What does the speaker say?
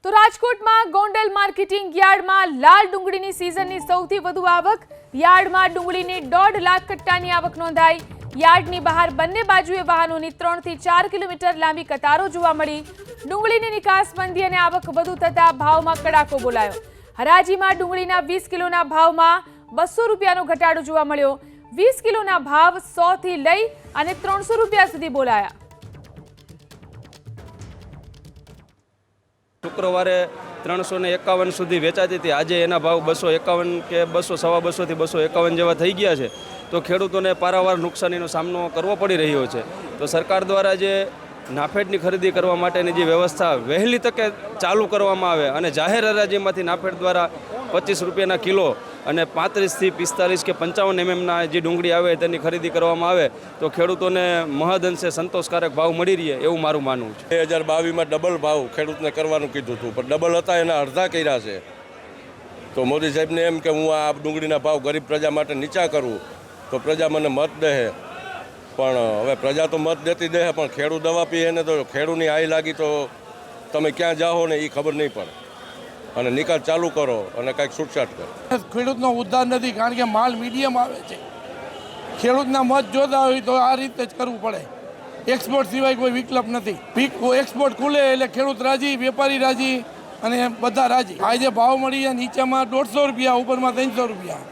તો રાજકોટમાં ગોંડલ માર્કેટિંગ યાર્ડમાં લાલ ડુંગળીની સિઝનની સૌથી વધુ આવક. યાર્ડમાં ડુંગળીની 1.5 લાખ કટ્ટાની આવક નોંધાઈ. યાર્ડની બહાર બંને બાજુએ વાહનોની 3 થી 4 કિલોમીટર લાંબી કતારો જોવા મળી. ડુંગળીની નિકાસ મંદી અને આવક વધુ થતા ભાવમાં કડાકો બોલાયો. હરાજીમાં ડુંગળીના 20 કિલોના ભાવમાં 200 રૂપિયાનો ઘટાડો જોવા મળ્યો. 20 કિલોના ભાવ 100 થી લઈ અને 300 રૂપિયા સુધી બોલાયા. શુક્રવારે 351 સુધી વેચાતી હતી. આજે એના ભાવ 251 કે 200, સવા 200 થી 251 જેવા થઈ ગયા છે. તો ખેડૂતોને પારાવાર નુકસાનીનો સામનો કરવો પડી રહ્યો છે. તો સરકાર દ્વારા જે નાફેડની ખરીદી કરવા માટેની જે વ્યવસ્થા વહેલી તકે ચાલુ કરવામાં આવે અને જાહેર હરાજીમાંથી નાફેડ દ્વારા 25 રૂપિયાના કિલો અને 35 થી 45 કે 55 mmના જે ડુંગળી આવે તેની ખરીદી કરવામાં આવે તો ખેડૂતોને મહદઅંશે સંતોષકારક ભાવ મળી રહે એવું મારું માનવું છે. 2022માં ડબલ ભાવ ખેડૂતને કરવાનું કીધું હતું, પણ ડબલ હતા એના અડધા કર્યા છે. તો મોદી સાહેબને એમ કે હું આ ડુંગળીના ભાવ ગરીબ પ્રજા માટે નીચા કરું તો પ્રજા મને મત દે. પણ હવે પ્રજા તો મત દેતી દે, પણ ખેડૂત દવા પીએ ને તો ખેડૂતની આઈ લાગી તો તમે ક્યાં જાઓ ને એ ખબર નહીં પડે. અને નિકાલ ચાલુ કરો અને કંઈક છૂટછાટ કરો. ખેડૂતનો ઉદ્ધાર નથી, કારણ કે માલ મીડિયમ આવે છે. ખેડૂતના મત જોતા હોય તો આ રીતે જ કરવું પડે. એક્સપોર્ટ સિવાય કોઈ વિકલ્પ નથી. એક્સપોર્ટ ખુલે એટલે ખેડૂત રાજી, વેપારી રાજી અને બધા રાજી. આજે ભાવ મળી જાય નીચેમાં 150 રૂપિયા, ઉપરમાં 300 રૂપિયા.